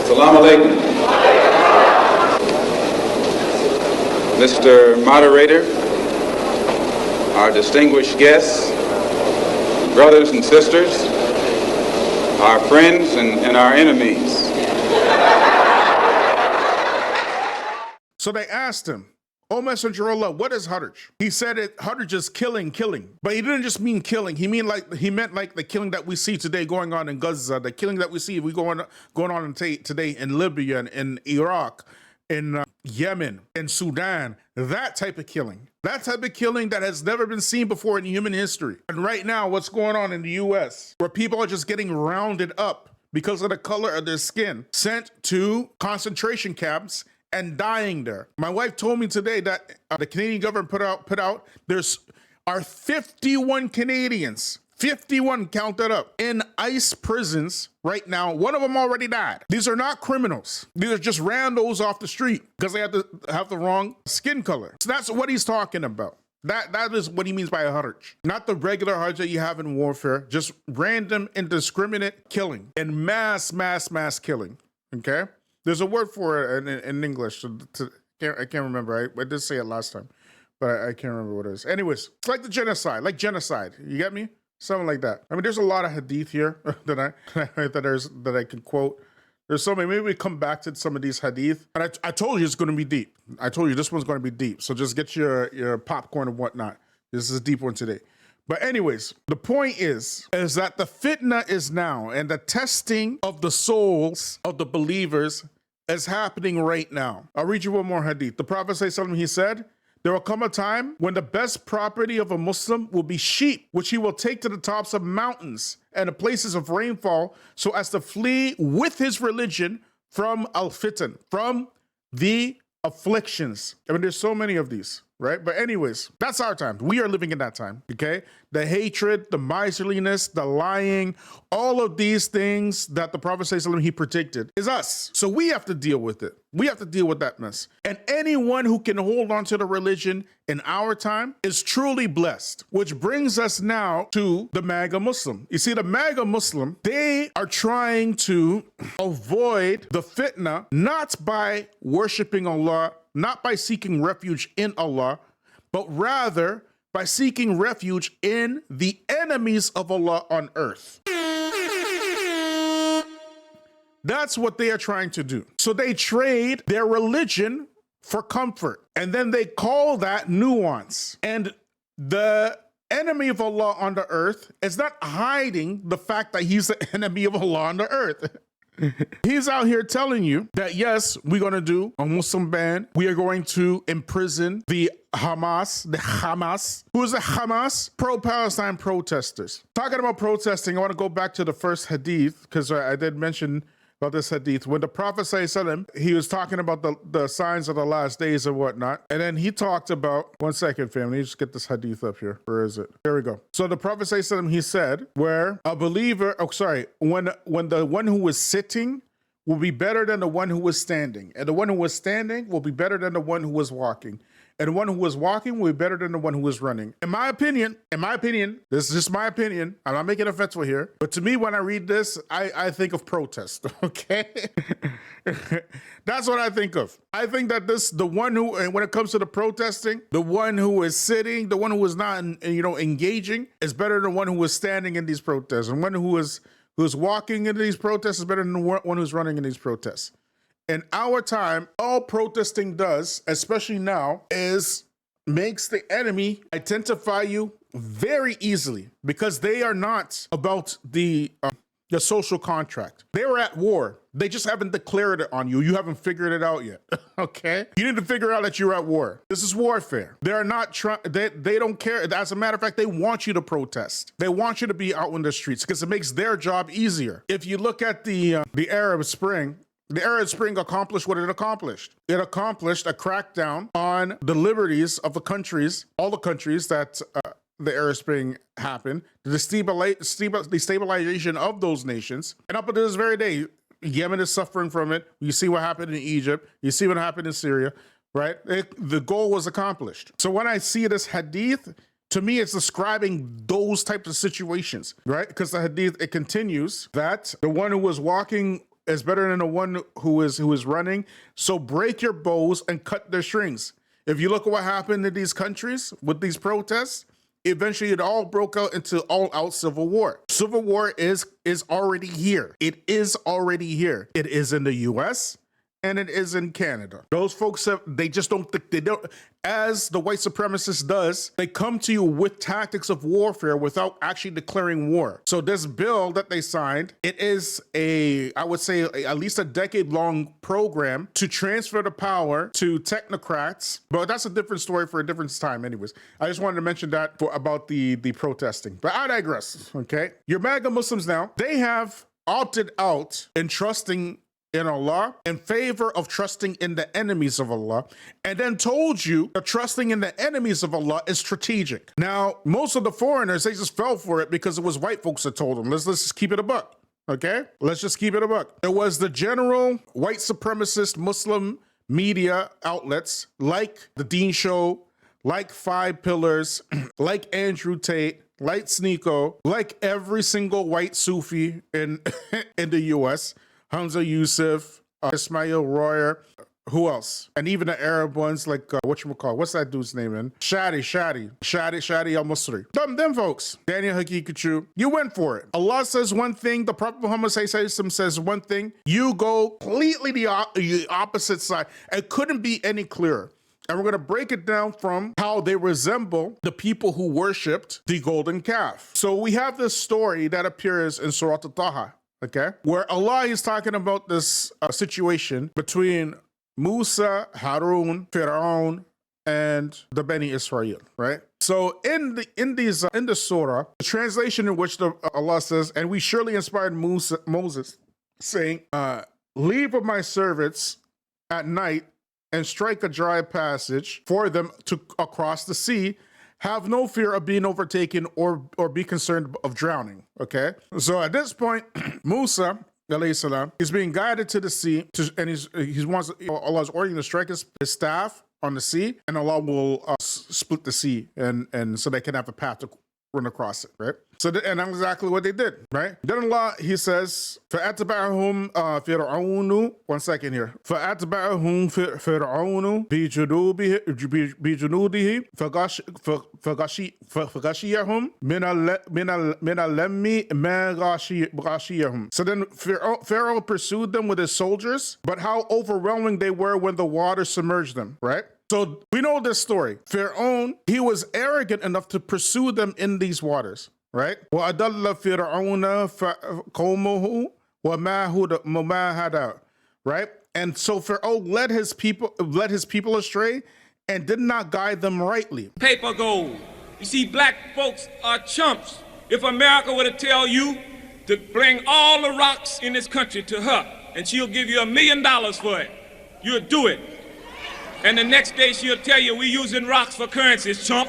Assalamu alaikum. Mr. Moderator, our distinguished guests, brothers and sisters, our friends and our enemies. So they asked him, "O Messenger of Allah, what is Harj?" He said Harj is killing. But he didn't just mean killing. He meant like the killing that we see today going on in Gaza, the killing that we see going on today in Libya and in Iraq, in Yemen, in Sudan, that type of killing. That type of killing that has never been seen before in human history. And right now, what's going on in the US, where people are just getting rounded up because of the color of their skin, sent to concentration camps and dying there. My wife told me today that the Canadian government put out there's 51 Canadians, 51 counted up, in ICE prisons right now. One of them already died. These are not criminals. These are just randos off the street because they have the wrong skin color. So that's what he's talking about. That is what he means by a Harj. Not the regular Harj that you have in warfare, just random indiscriminate killing and mass killing, okay? There's a word for it in English. I can't remember. I did say it last time, but I can't remember what it is. Anyways, it's like genocide. You get me? Something like that. I mean, there's a lot of hadith here that I can quote. There's so many. Maybe we come back to some of these hadith. And I told you it's going to be deep. I told you this one's going to be deep. So just get your popcorn and whatnot. This is a deep one today. But anyways, the point is that the fitna is now, and the testing of the souls of the believers is happening right now. I'll read you one more hadith. The Prophet ﷺ, he said, "There will come a time when the best property of a Muslim will be sheep, which he will take to the tops of mountains and the places of rainfall, so as to flee with his religion from al-fitan, from the afflictions." I mean, there's so many of these, right? But anyways, that's our time. We are living in that time, okay? The hatred, the miserliness, the lying, all of these things that the Prophet ﷺ, he predicted is us. So we have to deal with it. We have to deal with that mess. And anyone who can hold on to the religion in our time is truly blessed, which brings us now to the MAGA Muslim. You see, the MAGA Muslim, they are trying to avoid the fitna, not by worshiping Allah, not by seeking refuge in Allah, but rather by seeking refuge in the enemies of Allah on earth. That's what they are trying to do. So they trade their religion for comfort, and then they call that nuance. And the enemy of Allah on the earth is not hiding the fact that he's the enemy of Allah on the earth. He's out here telling you that, yes, we're going to do a Muslim ban. We are going to imprison the Hamas. Who is the Hamas? Pro-Palestine protesters. Talking about protesting, I want to go back to the first hadith, because I did mention about this hadith. When the Prophet ﷺ, he was talking about the signs of the last days and whatnot. And then he talked about, one second, family, just get this hadith up here. Where is it? There we go. So the Prophet ﷺ, he said, where a believer, when the one who was sitting will be better than the one who was standing. And the one who was standing will be better than the one who was walking. And the one who was walking will be better than the one who was running. In my opinion, this is just my opinion. I'm not making a fatwa here. But to me, when I read this, I think of protest, okay? That's what I think of. I think that the one who, and when it comes to the protesting, the one who is sitting, the one who is not, engaging, is better than one who is standing in these protests. And one who's walking in these protests is better than the one who's running in these protests. In our time, all protesting does, especially now, is makes the enemy identify you very easily, because they are not about the social contract. They were at war. They just haven't declared it on you. You haven't figured it out yet, okay? You need to figure out that you're at war. This is warfare. They are not trying, they don't care. As a matter of fact, they want you to protest. They want you to be out in the streets because it makes their job easier. If you look at the Arab Spring, the Arab Spring accomplished what it accomplished. It accomplished a crackdown on the liberties of the countries, all the countries that the Arab Spring happened, the destabilization of those nations. And up until this very day, Yemen is suffering from it. You see what happened in Egypt. You see what happened in Syria, right? The goal was accomplished. So when I see this hadith, to me, it's describing those types of situations, right? Because the hadith, it continues that the one who was walking is better than the one who is running. So break your bows and cut their strings. If you look at what happened in these countries with these protests, eventually it all broke out into all-out civil war. Civil war is already here. It is already here. It is in the US and it is in Canada. Those folks they just don't think, they don't, as the white supremacist does, they come to you with tactics of warfare without actually declaring war. So this bill that they signed, it is I would say at least a decade-long program to transfer the power to technocrats, but that's a different story for a different time anyways. I just wanted to mention that about the protesting, but I digress, okay? Your MAGA Muslims now, they have opted out in trusting in Allah in favor of trusting in the enemies of Allah, and then told you that trusting in the enemies of Allah is strategic. Now, most of the foreigners, they just fell for it because it was white folks that told them. Let's just keep it a buck, okay? Let's just keep it a buck. It was the general white supremacist Muslim media outlets like The Dean Show, like Five Pillars, like Andrew Tate, like Sneeko, like every single white Sufi in the US, Hamza Yusuf, Ismail Royer, who else? And even the Arab ones like, whatchamacallit, what's that dude's name in? Shadi al-Musri. Them folks, Daniel Hakikachu, you went for it. Allah says one thing, the Prophet Muhammad says one thing, you go completely the opposite side. It couldn't be any clearer. And we're going to break it down from how they resemble the people who worshipped the golden calf. So we have this story that appears in Surah Al-Taha, okay, where Allah is talking about this situation between Musa, Harun, Fir'aun, and the Bani Israel, right? So in the surah, the translation in which Allah says, and we surely inspired Moses, saying, leave with my servants at night and strike a dry passage for them to across the sea. Have no fear of being overtaken or be concerned of drowning, okay? So at this point, Musa, alayhi salam, is being guided to the sea, and Allah's ordering to strike his staff on the sea, and Allah will split the sea, and so they can have a path to run across it, right? So, and that's exactly what they did, right? Then Allah, he says, فَأَتْبَعَهُمْ فِرْعَوْنُ, one second here. فَأَتْبَعَهُمْ فِرْعَوْنُ بِجُنُودِهِ فَغَشِيَهُمْ مِنَ الْيَمِّ مَا غَشِيَهُمْ. So then Pharaoh pursued them with his soldiers, but how overwhelming they were when the water submerged them, right? So we know this story. Pharaoh, he was arrogant enough to pursue them in these waters, right? وَأَضَلَّ فِرْعَوْنَ قَوْمَهُ وَمَا هَدَى, right? And so Pharaoh led his people astray and did not guide them rightly. Paper gold. You see, black folks are chumps. If America were to tell you to bring all the rocks in this country to her, and she'll give you $1 million for it, you'll do it. And the next day she'll tell you we're using rocks for currencies, chump.